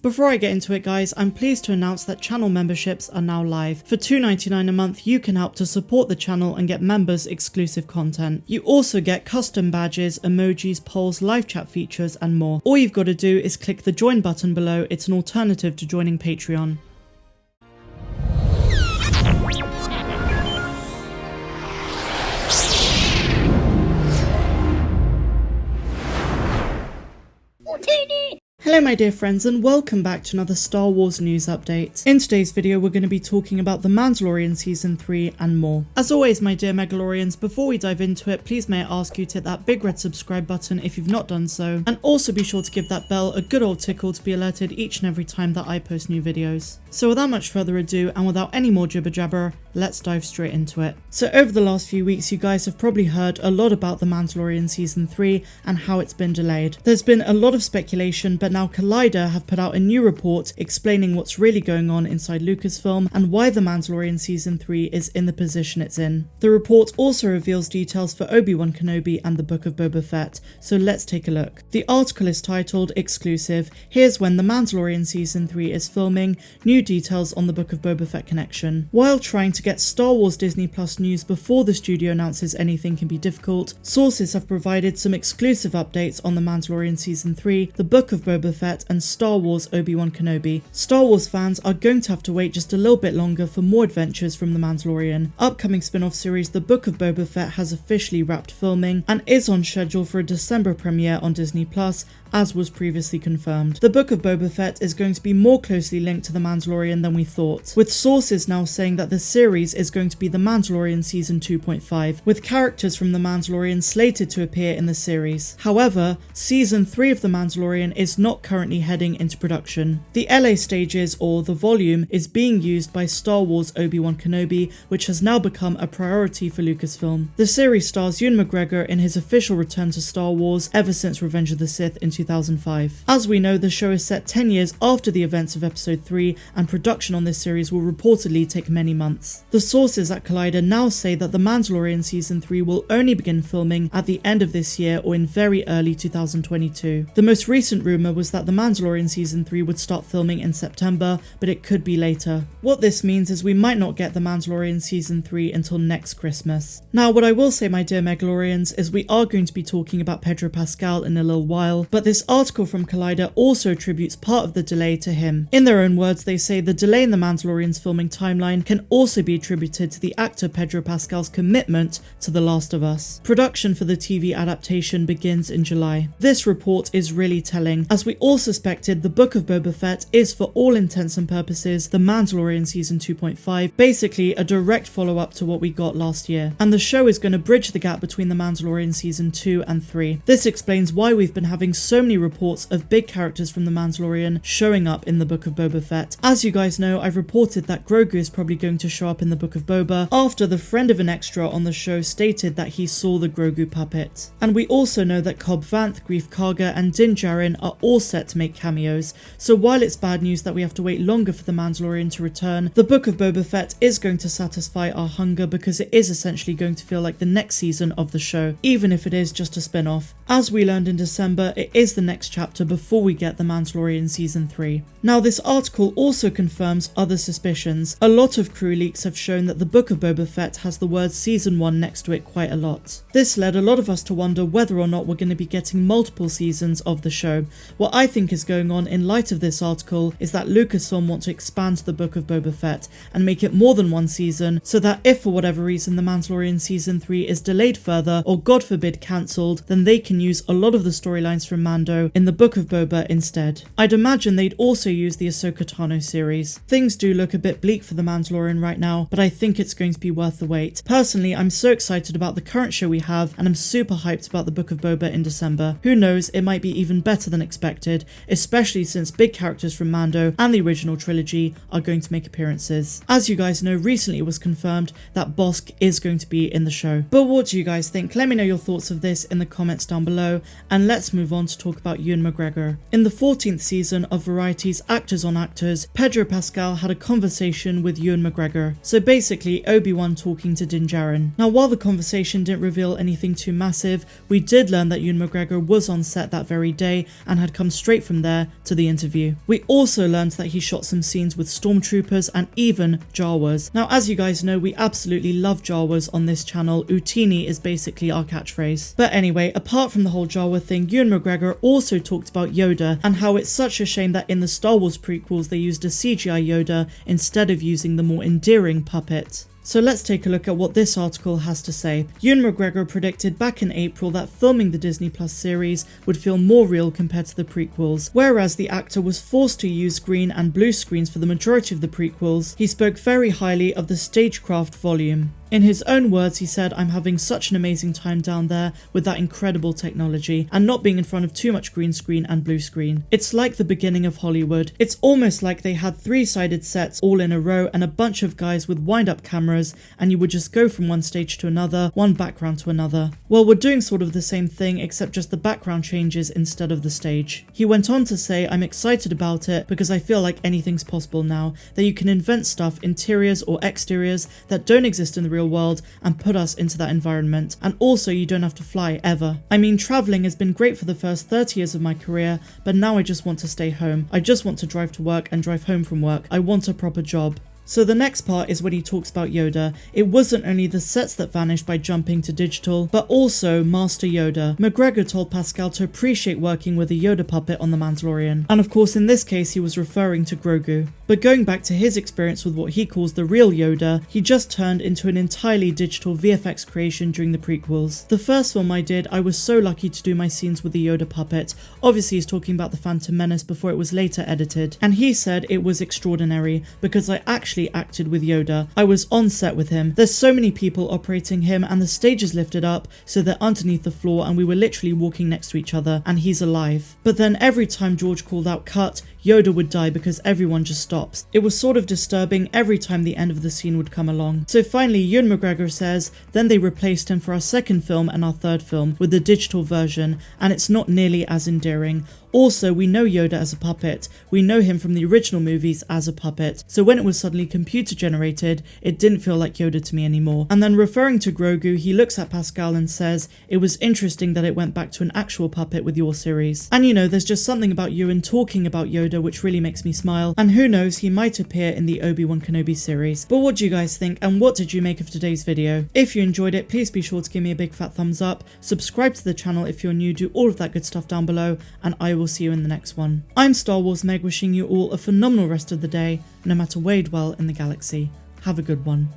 Before I get into it guys, I'm pleased to announce that channel memberships are now live. For $2.99 a month, you can help to support the channel and get members exclusive content. You also get custom badges, emojis, polls, live chat features and more. All you've got to do is click the join button below. It's an alternative to joining Patreon. Hello my dear friends and welcome back to another Star Wars news update. In today's video we're going to be talking about The Mandalorian Season 3 and more. As always my dear Megalorians, before we dive into it, please may I ask you to hit that big red subscribe button if you've not done so, and also be sure to give that bell a good old tickle to be alerted each and every time that I post new videos. So without much further ado and without any more jibber jabber, let's dive straight into it. So over the last few weeks you guys have probably heard a lot about The Mandalorian Season 3 and how it's been delayed. There's been a lot of speculation, but now Collider have put out a new report explaining what's really going on inside Lucasfilm and why The Mandalorian Season 3 is in the position it's in. The report also reveals details for Obi-Wan Kenobi and the Book of Boba Fett, so let's take a look. The article is titled Exclusive, Here's When The Mandalorian Season 3 is Filming, New Details on the Book of Boba Fett Connection. While trying to get Star Wars Disney Plus news before the studio announces anything can be difficult, sources have provided some exclusive updates on The Mandalorian Season 3, the Book of Boba Fett and Star Wars Obi-Wan Kenobi. Star Wars fans are going to have to wait just a little bit longer for more adventures from The Mandalorian. Upcoming spin-off series The Book of Boba Fett has officially wrapped filming and is on schedule for a December premiere on Disney Plus, as was previously confirmed. The Book of Boba Fett is going to be more closely linked to The Mandalorian than we thought, with sources now saying that the series is going to be The Mandalorian Season 2.5, with characters from The Mandalorian slated to appear in the series. However, Season 3 of The Mandalorian is not currently heading into production. The LA stages, or the volume, is being used by Star Wars Obi-Wan Kenobi, which has now become a priority for Lucasfilm. The series stars Ewan McGregor in his official return to Star Wars ever since Revenge of the Sith in 2005. As we know, the show is set 10 years after the events of Episode 3, and production on this series will reportedly take many months. The sources at Collider now say that The Mandalorian Season 3 will only begin filming at the end of this year or in very early 2022. The most recent rumour was that The Mandalorian Season 3 would start filming in September, but it could be later. What this means is we might not get The Mandalorian Season 3 until next Christmas. Now, what I will say, my dear Megalorians, is we are going to be talking about Pedro Pascal in a little while, but this article from Collider also attributes part of the delay to him. In their own words, they say the delay in The Mandalorian's filming timeline can also be attributed to the actor Pedro Pascal's commitment to The Last of Us. Production for the TV adaptation begins in July. This report is really telling, as we all suspected the Book of Boba Fett is for all intents and purposes The Mandalorian Season 2.5, basically a direct follow-up to what we got last year, and the show is going to bridge the gap between The Mandalorian Season 2 and 3. This explains why we've been having so many reports of big characters from The Mandalorian showing up in the Book of Boba Fett. As you guys know, I've reported that Grogu is probably going to show up in the Book of Boba after the friend of an extra on the show stated that he saw the Grogu puppet. And we also know that Cobb Vanth, Greef Karga and Djarin are all set to make cameos, so while it's bad news that we have to wait longer for The Mandalorian to return, the Book of Boba Fett is going to satisfy our hunger because it is essentially going to feel like the next season of the show, even if it is just a spin-off. As we learned in December, it is the next chapter before we get The Mandalorian Season 3. Now, this article also confirms other suspicions. A lot of crew leaks have shown that the Book of Boba Fett has the word Season 1 next to it quite a lot. This led a lot of us to wonder whether or not we're going to be getting multiple seasons of the show. What I think is going on in light of this article is that Lucasfilm want to expand the Book of Boba Fett and make it more than one season, so that if for whatever reason The Mandalorian Season 3 is delayed further or God forbid cancelled, then they can use a lot of the storylines from Mando in the Book of Boba instead. I'd imagine they'd also use the Ahsoka Tano series. Things do look a bit bleak for The Mandalorian right now, but I think it's going to be worth the wait. Personally, I'm so excited about the current show we have, and I'm super hyped about the Book of Boba in December. Who knows, it might be even better than expected, especially since big characters from Mando and the original trilogy are going to make appearances. As you guys know, recently it was confirmed that Bossk is going to be in the show. But what do you guys think? Let me know your thoughts of this in the comments down below, and let's move on to talk about Ewan McGregor. In the 14th season of Variety's Actors on Actors, Pedro Pascal had a conversation with Ewan McGregor. So basically, Obi-Wan talking to Djarin. Now, while the conversation didn't reveal anything too massive, we did learn that Ewan McGregor was on set that very day and had come straight from there to the interview. We also learned that he shot some scenes with Stormtroopers and even Jawas. Now, as you guys know, we absolutely love Jawas on this channel. Utini is basically our catchphrase. But anyway, apart from the whole Jawa thing, Ewan McGregor also talked about Yoda and how it's such a shame that in the Star Wars prequels they used a CGI Yoda instead of using the more endearing puppet. So let's take a look at what this article has to say. Ewan McGregor predicted back in April that filming the Disney Plus series would feel more real compared to the prequels. Whereas the actor was forced to use green and blue screens for the majority of the prequels, he spoke very highly of the stagecraft volume. In his own words, he said, "I'm having such an amazing time down there with that incredible technology and not being in front of too much green screen and blue screen. It's like the beginning of Hollywood. It's almost like they had three-sided sets all in a row and a bunch of guys with wind-up cameras, and you would just go from one stage to another, one background to another. Well, we're doing sort of the same thing, except just the background changes instead of the stage." He went on to say, "I'm excited about it because I feel like anything's possible now, that you can invent stuff, interiors or exteriors, that don't exist in the real world and put us into that environment. And also you don't have to fly ever. I mean, traveling has been great for the first 30 years of my career, but now I just want to stay home. I just want to drive to work and drive home from work. I want a proper job." So the next part is when he talks about Yoda. It wasn't only the sets that vanished by jumping to digital, but also Master Yoda. McGregor told Pascal to appreciate working with a Yoda puppet on The Mandalorian. And of course in this case he was referring to Grogu. But going back to his experience with what he calls the real Yoda, he just turned into an entirely digital VFX creation during the prequels. The first film I did, I was so lucky to do my scenes with the Yoda puppet. Obviously he's talking about The Phantom Menace before it was later edited. And he said it was extraordinary because I actually acted with Yoda. I was on set with him. There's so many people operating him and the stage is lifted up so they're underneath the floor and we were literally walking next to each other and he's alive. But then every time George called out cut, Yoda would die because everyone just stops. It was sort of disturbing every time the end of the scene would come along. So finally Ewan McGregor says, then they replaced him for our second film and our third film with the digital version and it's not nearly as endearing. Also, we know Yoda as a puppet. We know him from the original movies as a puppet. So when it was suddenly computer generated, it didn't feel like Yoda to me anymore. And then referring to Grogu, he looks at Pascal and says, "It was interesting that it went back to an actual puppet with your series." And you know, there's just something about Ewan talking about Yoda which really makes me smile. And who knows, he might appear in the Obi-Wan Kenobi series. But what do you guys think and what did you make of today's video? If you enjoyed it, please be sure to give me a big fat thumbs up. Subscribe to the channel if you're new, do all of that good stuff down below, and I will see you in the next one. I'm Star Wars Meg, wishing you all a phenomenal rest of the day, no matter where you dwell in the galaxy. Have a good one.